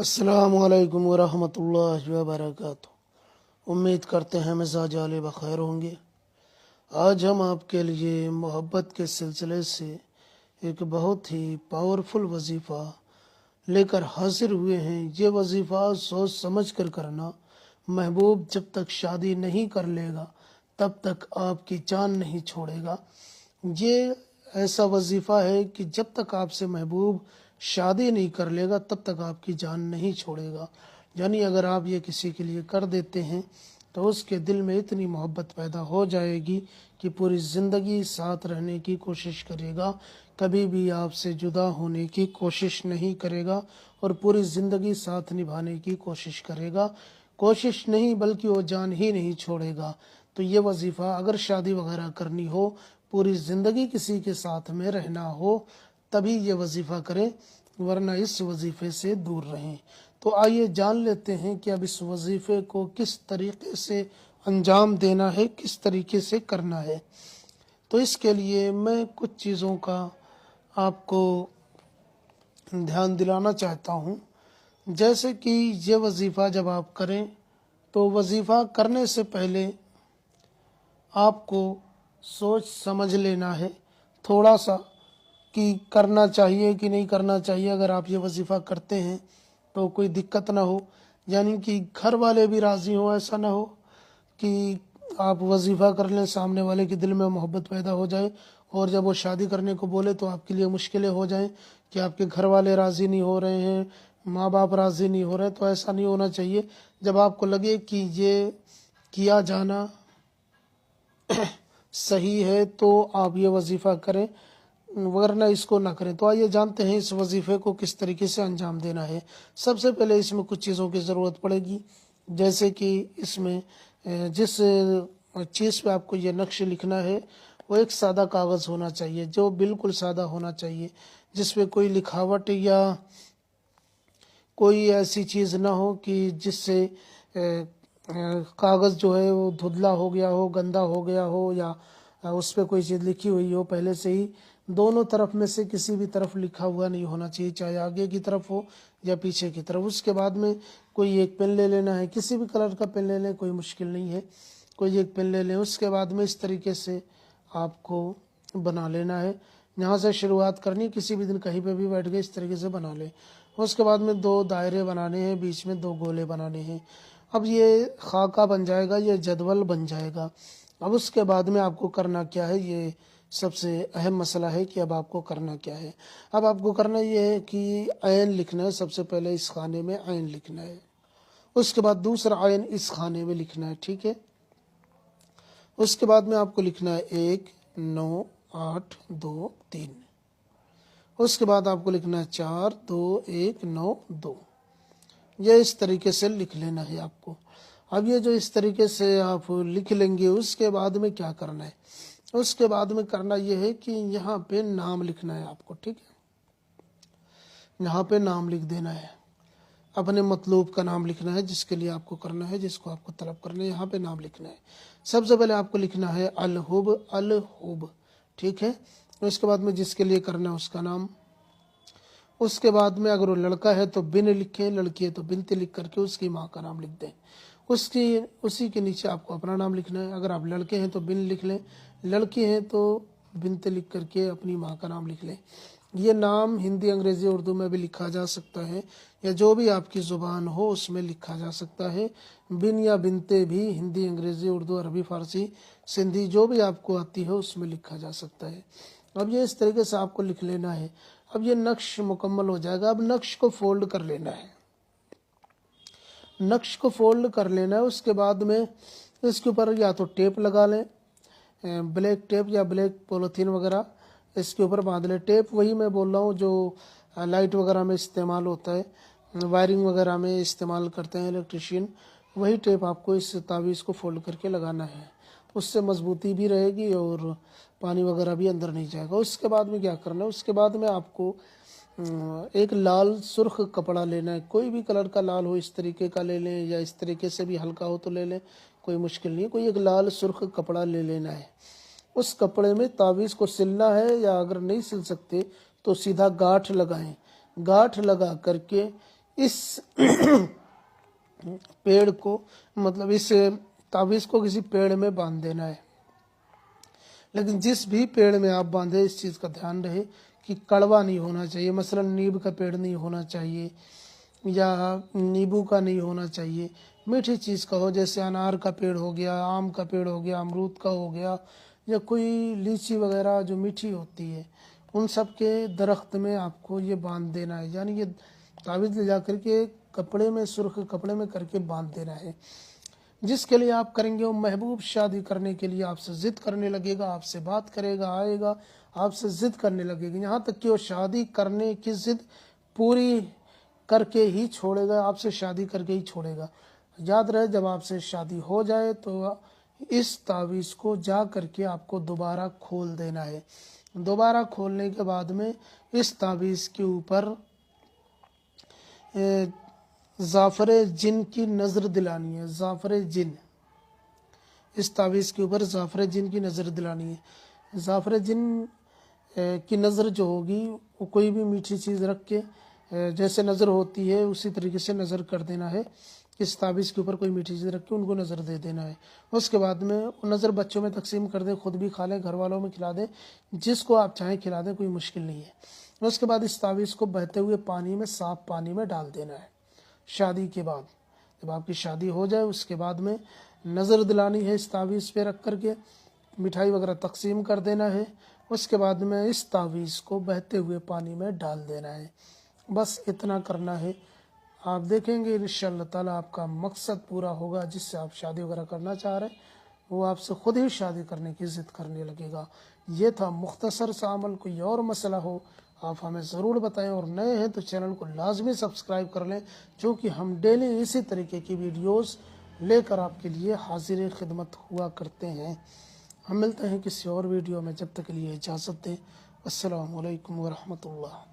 अस्सलामुअलैकुम वरहमतुल्लाहि वबरकातुहू। उम्मीद करते हैं मिजाज आले बखैर होंगे। आज हम आपके लिए मोहब्बत के सिलसिले से एक बहुत ही पावरफुल वजीफ़ा लेकर हाजिर हुए हैं। ये वजीफ़ा सोच समझ कर करना। महबूब जब तक शादी नहीं कर लेगा तब तक आपकी जान नहीं छोड़ेगा। ये ऐसा वजीफ़ा है कि जब तक आपसे महबूब शादी नहीं कर लेगा तब तक आपकी जान नहीं छोड़ेगा। यानी अगर आप ये किसी के लिए कर देते हैं तो उसके दिल में इतनी मोहब्बत पैदा हो जाएगी कि पूरी ज़िंदगी साथ रहने की कोशिश करेगा, कभी भी आपसे जुदा होने की कोशिश नहीं करेगा और पूरी ज़िंदगी साथ निभाने की कोशिश करेगा। कोशिश नहीं बल्कि वो जान ही नहीं छोड़ेगा। तो ये वजीफ़ा अगर शादी वगैरह करनी हो, पूरी ज़िंदगी किसी के साथ में रहना हो, तभी ये वजीफ़ा करें, वरना इस वजीफ़े से दूर रहें। तो आइए जान लेते हैं कि अब इस वजीफ़े को किस तरीके से अंजाम देना है, किस तरीके से करना है। तो इसके लिए मैं कुछ चीज़ों का आपको ध्यान दिलाना चाहता हूँ। जैसे कि ये वजीफ़ा जब आप करें तो वजीफ़ा करने से पहले आपको सोच समझ लेना है थोड़ा सा कि करना चाहिए कि नहीं करना चाहिए। अगर आप ये वजीफ़ा करते हैं तो कोई दिक्कत ना हो, यानी कि घर वाले भी राज़ी हो। ऐसा ना हो कि आप वजीफ़ा कर लें, सामने वाले के दिल में मोहब्बत पैदा हो जाए और जब वो शादी करने को बोले तो आपके लिए मुश्किलें हो जाएं कि आपके घर वाले राज़ी नहीं हो रहे हैं, माँ बाप राज़ी नहीं हो रहे। तो ऐसा नहीं होना चाहिए। जब आपको लगे कि ये किया जाना सही है तो आप ये वजीफ़ा करें, वरना इसको ना करें। तो आइए जानते हैं इस वजीफ़े को किस तरीके से अंजाम देना है। सबसे पहले इसमें कुछ चीज़ों की ज़रूरत पड़ेगी, जैसे कि इसमें जिस चीज़ पे आपको ये नक्श लिखना है वो एक सादा कागज़ होना चाहिए, जो बिल्कुल सादा होना चाहिए, जिसपे कोई लिखावट या कोई ऐसी चीज़ ना हो कि जिससे कागज़ जो है वो धुंधला हो गया हो, गंदा हो गया हो, या उस पर कोई चीज़ लिखी हुई हो पहले से ही। दोनों तरफ में से किसी भी तरफ लिखा हुआ नहीं होना चाहिए, चाहे आगे की तरफ हो या पीछे की तरफ। उसके बाद में कोई एक पेन ले लेना है, किसी भी कलर का पेन ले लें, कोई मुश्किल नहीं है, कोई एक पेन ले लें। उसके बाद में इस तरीके से आपको बना लेना है। यहाँ से शुरुआत करनी, किसी भी दिन कहीं पे भी बैठ गए इस तरीके से बना लें। उसके बाद में 2 दायरे बनाने हैं, बीच में 2 गोले बनाने हैं। अब ये खाका बन जाएगा, ये जदवल बन जाएगा। अब उसके बाद में आपको करना क्या है, ये सबसे अहम मसला है कि अब आपको करना क्या है। अब आपको करना ये है कि आयन लिखना है। सबसे पहले इस खाने में आयन लिखना है, उसके बाद दूसरा आयन इस खाने में लिखना है, ठीक है। उसके बाद में आपको लिखना है 1 9 8 2 3। उसके बाद आपको लिखना है 4 2 1 9 2। ये इस तरीके से लिख लेना है आपको। अब ये जो इस तरीके से आप लिख लेंगे, उसके बाद में क्या करना है, उसके बाद में करना ये है कि यहाँ पे नाम लिखना है आपको, ठीक है। यहाँ पे नाम लिख देना है, अपने मतलूब का नाम लिखना है, जिसके लिए आपको करना है, जिसको आपको तलब करना है, यहाँ पे नाम लिखना है। सबसे पहले आपको लिखना है अलहुब, अलहुब, ठीक है। उसके बाद में जिसके लिए करना है उसका नाम। उसके बाद में अगर वो लड़का है तो बिन लिखें, लड़की है तो बिनते लिख करके उसकी माँ का नाम लिख दें। उसी के नीचे आपको अपना नाम लिखना है। अगर आप लड़के हैं तो बिन लिख लें, लड़की हैं तो बिनते लिख करके अपनी माँ का नाम लिख लें। ये नाम हिंदी, अंग्रेज़ी, उर्दू में भी लिखा जा सकता है, या जो भी आपकी ज़ुबान हो उसमें लिखा जा सकता है। बिन या बिनते भी हिंदी, अंग्रेज़ी, उर्दू, अरबी, फ़ारसी, सिंधी, जो भी आपको आती है उसमें लिखा जा सकता है। अब ये इस तरीके से आपको लिख लेना है। अब ये नक्श मुकम्मल हो जाएगा। अब नक्श को फोल्ड कर लेना है, नक्श को फोल्ड कर लेना है। उसके बाद में इसके ऊपर या तो टेप लगा लें, ब्लैक टेप या ब्लैक पॉलीथीन वगैरह इसके ऊपर बांध लें। टेप वही मैं बोल रहा हूँ जो लाइट वगैरह में इस्तेमाल होता है, वायरिंग वगैरह में इस्तेमाल करते हैं इलेक्ट्रिशियन। वही टेप आपको इस तावीज़ को फोल्ड करके लगाना है, उससे मजबूती भी रहेगी और पानी वगैरह भी अंदर नहीं जाएगा। उसके बाद में क्या करना है, उसके बाद में आपको एक लाल सुर्ख कपड़ा लेना है। कोई भी कलर का लाल हो, इस तरीके का ले लें, या इस तरीके से भी हल्का हो तो ले लें, कोई मुश्किल नहीं है। कोई एक लाल सुर्ख कपड़ा ले लेना है। उस कपड़े में तावीज़ को सिलना है, या अगर नहीं सिल सकते तो सीधा गांठ लगाएं। गांठ लगा करके इस पेड़ को, मतलब इस ताबीज़ को किसी पेड़ में बांध देना है। लेकिन जिस भी पेड़ में आप बांधे, इस चीज़ का ध्यान रहे कि कड़वा नहीं होना चाहिए। मसलन नीम का पेड़ नहीं होना चाहिए या नींबू का नहीं होना चाहिए, मीठी चीज़ का हो, जैसे अनार का पेड़ हो गया, आम का पेड़ हो गया, अमरूद का हो गया, या कोई लीची वगैरह जो मीठी होती है, उन सब के दरख्त में आपको ये बांध देना है। यानी ये ताबीज़ ले जा करके कपड़े में, सुर्ख कपड़े में करके बांध देना है। जिसके लिए आप करेंगे वो महबूब शादी करने के लिए आपसे ज़िद करने लगेगा, आपसे बात करेगा, आएगा, आपसे ज़िद करने लगेगा, यहाँ तक कि वो शादी करने की ज़िद पूरी करके ही छोड़ेगा, आपसे शादी करके ही छोड़ेगा। याद रहे, जब आपसे शादी हो जाए तो इस तावीज़ को जा करके आपको दोबारा खोल देना है। दोबारा खोलने के बाद में इस तावीज़ के ऊपर ज़ाफ़रे जिन की नज़र दिलानी है। ज़ाफ़रे जिन, इस तावीज़ के ऊपर ज़ाफ़रे जिन की नज़र दिलानी है। ज़ाफ़रे जिन की नज़र जो होगी वो कोई भी मीठी चीज़ रख के जैसे नज़र होती है उसी तरीके से नज़र कर देना है। इस ताबीज़ के ऊपर कोई मीठी चीज़ रख के उनको नज़र दे देना है। उसके बाद में वो नज़र बच्चों में तकसीम कर दे, खुद भी खा लें, घर वालों में खिला दें, जिसको आप चाहें खिला दें, कोई मुश्किल नहीं है। उसके बाद इस ताबीज़ को बहते हुए पानी में, साफ़ पानी में डाल देना है। शादी के बाद, जब आपकी शादी हो जाए उसके बाद में नज़र दिलानी है, इस तावीज़ पे रख करके मिठाई वगैरह तकसीम कर देना है। उसके बाद में इस तावीज़ को बहते हुए पानी में डाल देना है। बस इतना करना है। आप देखेंगे इंशाअल्लाह ताला आपका मकसद पूरा होगा, जिससे आप शादी वगैरह करना चाह रहे हैं वो आपसे खुद ही शादी करने की ज़िद करने लगेगा। ये था मुख्तसर सा अमल। कोई और मसला हो आप हमें ज़रूर बताएं, और नए हैं तो चैनल को लाजमी सब्सक्राइब कर लें, क्योंकि हम डेली इसी तरीके की वीडियोस लेकर आपके लिए हाजिर खिदमत हुआ करते हैं। हम मिलते हैं किसी और वीडियो में, जब तक के लिए इजाज़त दें। अस्सलामु अलैकुम वरहमतुल्लाह।